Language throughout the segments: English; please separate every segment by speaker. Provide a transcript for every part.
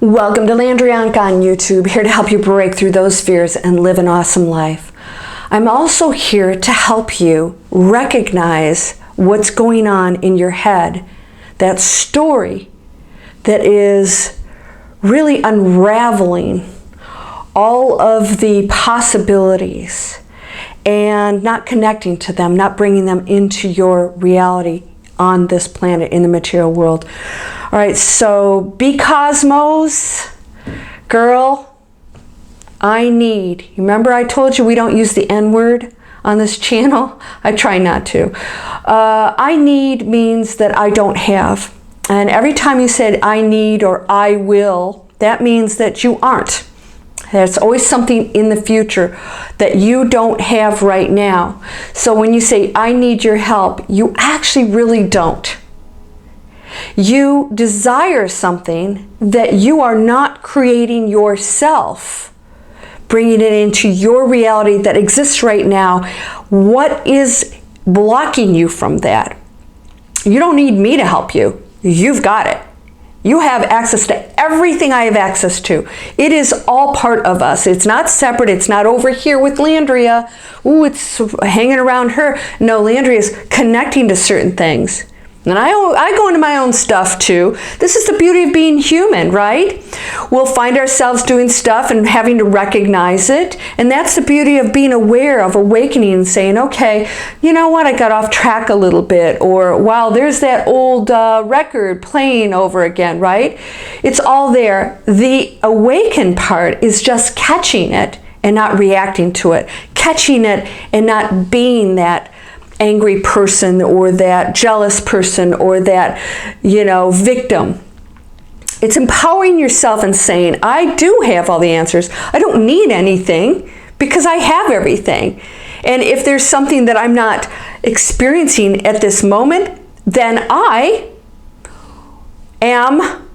Speaker 1: Welcome to Landria, Onkka on YouTube, here to help you break through those fears and live an awesome life. I'm also here to help you recognize what's going on in your head, that story that is really unraveling all of the possibilities and not connecting to them, not bringing them into your reality on this planet, in the material world. All right, so be Cosmos, girl, remember I told you we don't use the N-word on this channel? I try not to. I need means that I don't have. And every time you said I need or I will, that means that you aren't. There's always something in the future that you don't have right now. So when you say, I need your help, you actually really don't. You desire something that you are not creating yourself, bringing it into your reality that exists right now. What is blocking you from that? You don't need me to help you. You've got it. You have access to everything I have access to. It is all part of us. It's not separate. It's not over here with Landria. Ooh, it's hanging around her. No, Landria is connecting to certain things. And I go into my own stuff too. This is the beauty of being human, right? We'll find ourselves doing stuff and having to recognize it. And that's the beauty of being aware, of awakening and saying, okay, you know what, I got off track a little bit. Or, wow, there's that old record playing over again, right? It's all there. The awakened part is just catching it and not reacting to it. Catching it and not being that angry person or that jealous person or that, victim. It's empowering yourself and saying, I do have all the answers. I don't need anything because I have everything. And if there's something that I'm not experiencing at this moment, then I am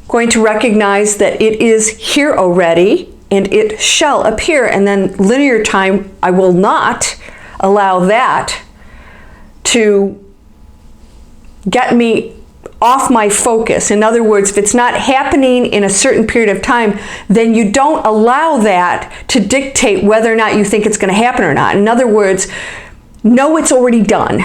Speaker 1: going to recognize that it is here already and it shall appear. And then linear time, I will not allow that to get me off my focus. In other words, if it's not happening in a certain period of time, then you don't allow that to dictate whether or not you think it's going to happen or not. In other words, know it's already done.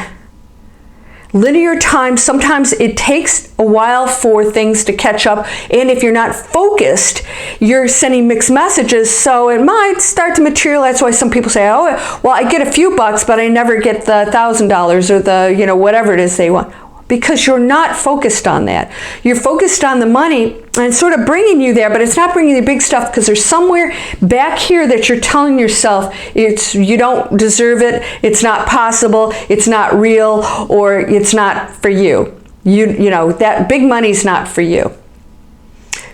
Speaker 1: Linear time, sometimes it takes a while for things to catch up, and if you're not focused, you're sending mixed messages, so it might start to materialize. That's why some people say, oh, well, I get a few bucks, but I never get the $1,000 or the, whatever it is they want. Because you're not focused on that. You're focused on the money, and it's sort of bringing you there, but it's not bringing you the big stuff because there's somewhere back here that you're telling yourself you don't deserve it, it's not possible, it's not real, or it's not for you. That big money's not for you.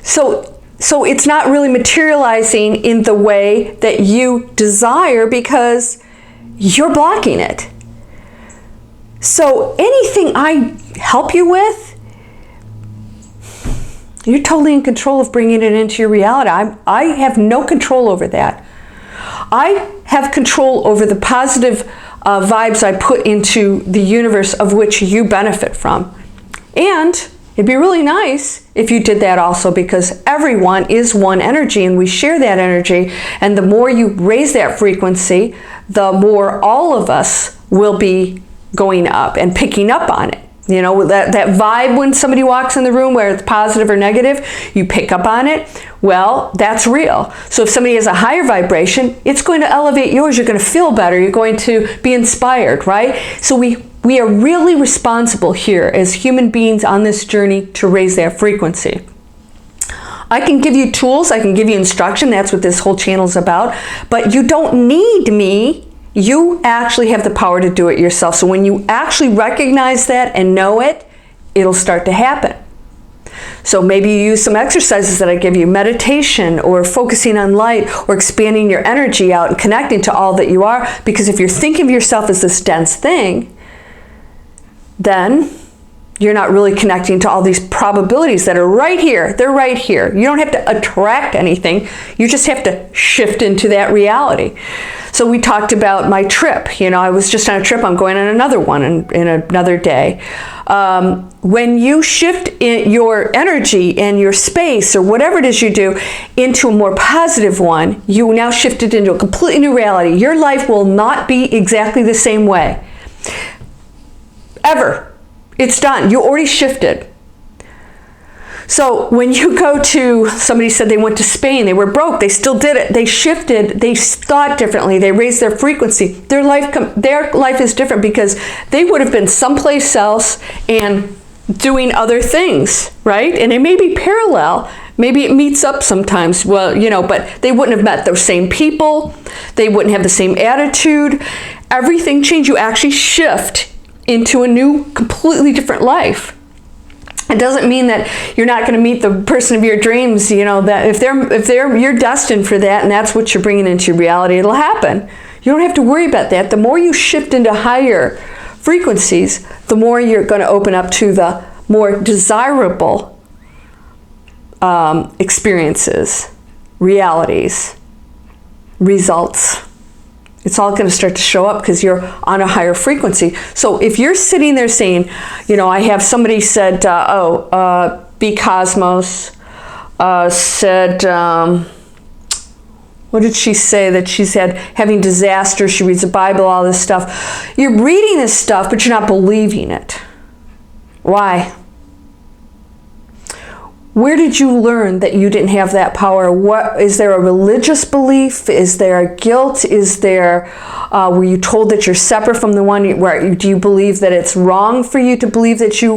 Speaker 1: So it's not really materializing in the way that you desire because you're blocking it. So anything I help you with, you're totally in control of bringing it into your reality. I have no control over that. I have control over the positive vibes I put into the universe of which you benefit from. And it'd be really nice if you did that also, because everyone is one energy and we share that energy. And the more you raise that frequency, the more all of us will be going up and picking up on it. That vibe when somebody walks in the room, where it's positive or negative, you pick up on it. Well, that's real. So if somebody has a higher vibration, it's going to elevate yours. You're going to feel better. You're going to be inspired, right? So we are really responsible here as human beings on this journey to raise that frequency. I can give you tools. I can give you instruction. That's what this whole channel is about. But you don't need me. You actually have the power to do it yourself. So when you actually recognize that and know it, it'll start to happen. So maybe you use some exercises that I give you, meditation or focusing on light or expanding your energy out and connecting to all that you are. Because if you're thinking of yourself as this dense thing, then You're not really connecting to all these probabilities that are right here. They're right here. You don't have to attract anything. You just have to shift into that reality. So we talked about my trip. You know, I was just on a trip. I'm going on another one in another day. When you shift your energy and your space or whatever it is you do into a more positive one, you now shift it into a completely new reality. Your life will not be exactly the same way. Ever. It's done. You already shifted. So when you go to, somebody said they went to Spain, they were broke, they still did it. They shifted, they thought differently, they raised their frequency. Their life is different because they would have been someplace else and doing other things, right? And it may be parallel. Maybe it meets up sometimes, well, you know, but they wouldn't have met those same people. They wouldn't have the same attitude. Everything changed. You actually shift into a new, completely different life. It doesn't mean that you're not going to meet the person of your dreams, you know, that if you're destined for that and that's what you're bringing into reality, it'll happen. You don't have to worry about that. The more you shift into higher frequencies, the more you're going to open up to the more desirable experiences, realities, results. It's all going to start to show up because you're on a higher frequency. So if you're sitting there saying, you know, I have somebody said, B Cosmos said, what did she say? That she's having disaster. She reads the Bible, all this stuff. You're reading this stuff, but you're not believing it. Why? Where did you learn that you didn't have that power? What is there a religious belief? Is there a guilt? Is there were you told that you're separate from the one? Do you believe that it's wrong for you to believe that you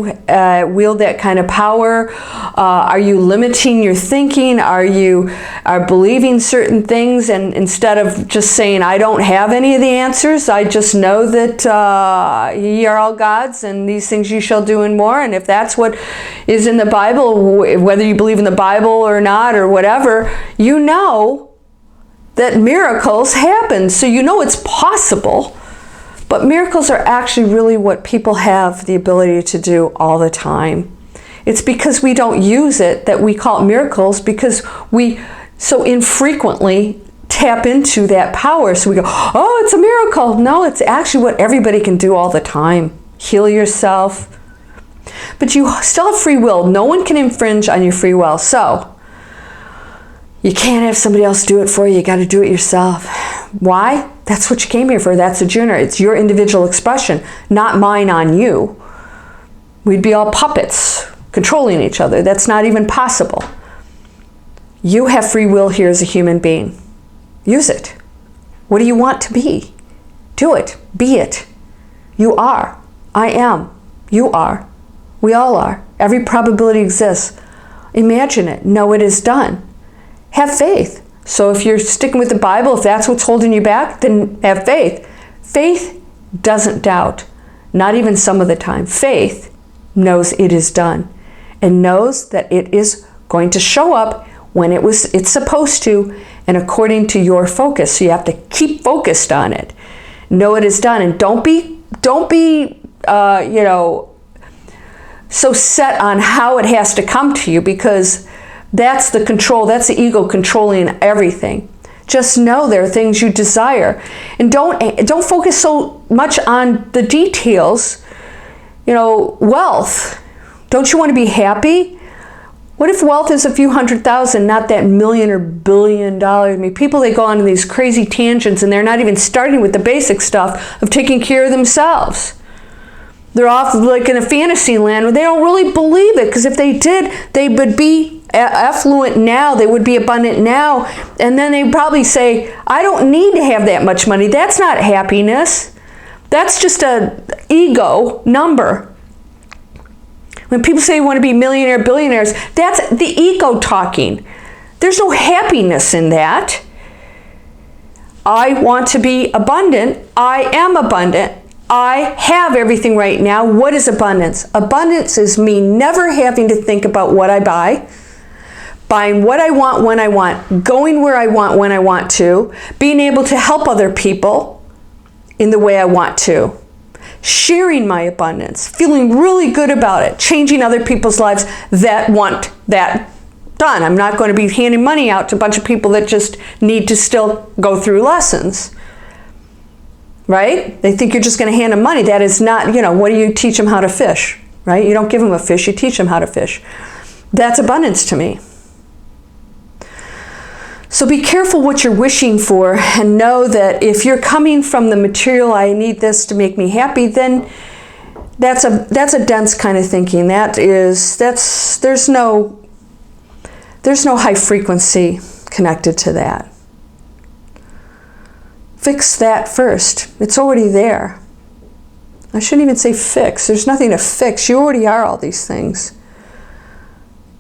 Speaker 1: wield that kind of power? Are you limiting your thinking? Are you believing certain things, and instead of just saying I don't have any of the answers, I just know that ye are all gods, and these things you shall do and more. And if that's what is in the Bible, whether you believe in the Bible or not or whatever, you know that miracles happen. So you know it's possible. But miracles are actually really what people have the ability to do all the time. It's because we don't use it that we call it miracles, because we so infrequently tap into that power. So we go, oh, it's a miracle. No, it's actually what everybody can do all the time. Heal yourself. But you still have free will. No one can infringe on your free will. So you can't have somebody else do it for you. You got to do it yourself. Why? That's what you came here for. That's a Juner. It's your individual expression, not mine on you. We'd be all puppets controlling each other. That's not even possible. You have free will here as a human being. Use it. What do you want to be? Do it. Be it. You are. I am. You are. We all are. Every probability exists. Imagine it. Know it is done. Have faith. So if you're sticking with the Bible, if that's what's holding you back, then have faith. Faith doesn't doubt. Not even some of the time. Faith knows it is done and knows that it is going to show up when it's supposed to and according to your focus. So you have to keep focused on it. Know it is done, and don't be so set on how it has to come to you, because that's the control. That's the ego controlling everything. Just know there are things you desire, and don't focus so much on the details. You know, wealth. Don't you want to be happy? What if wealth is a few $100,000, not that $1,000,000 or $1 billion? I mean, people, they go on these crazy tangents and they're not even starting with the basic stuff of taking care of themselves. They're off like in a fantasy land where they don't really believe it, because if they did, they would be affluent now, they would be abundant now, and then they probably say, I don't need to have that much money. That's not happiness. That's just an ego number. When people say you want to be millionaire, billionaires, that's the ego talking. There's no happiness in that. I want to be abundant. I am abundant. I have everything right now. What is abundance? Abundance is me never having to think about what I buy, buying what I want when I want, going where I want when I want to, being able to help other people in the way I want to, sharing my abundance, feeling really good about it, changing other people's lives that want that done. I'm not going to be handing money out to a bunch of people that just need to still go through lessons. Right? They think you're just going to hand them money. That is not, what do you teach them how to fish? Right? You don't give them a fish, you teach them how to fish. That's abundance to me. So be careful what you're wishing for, and know that if you're coming from the material, I need this to make me happy, then that's a dense kind of thinking. There's no high frequency connected to that. Fix that first. It's already there. I shouldn't even say fix. There's nothing to fix. You already are all these things.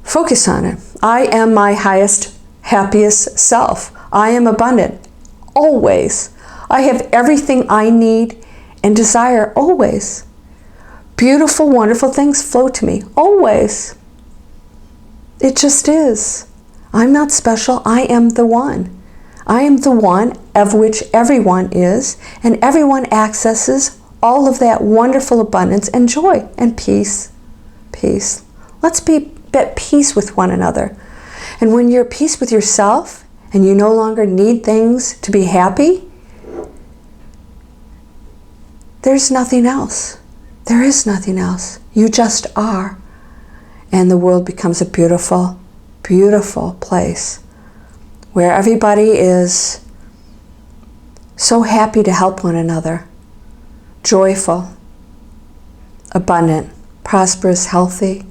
Speaker 1: Focus on it. I am my highest, happiest self. I am abundant. Always. I have everything I need and desire. Always. Beautiful, wonderful things flow to me. Always. It just is. I'm not special. I am the one. I am the one of which everyone is, and everyone accesses all of that wonderful abundance and joy and peace. Peace. Let's be at peace with one another. And when you're at peace with yourself and you no longer need things to be happy, there's nothing else. There is nothing else. You just are. And the world becomes a beautiful, beautiful place where everybody is so happy to help one another, joyful, abundant, prosperous, healthy.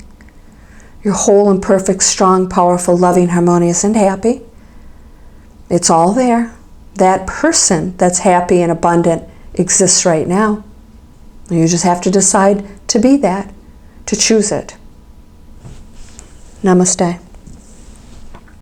Speaker 1: You're whole and perfect, strong, powerful, loving, harmonious, and happy. It's all there. That person that's happy and abundant exists right now. You just have to decide to be that, to choose it. Namaste.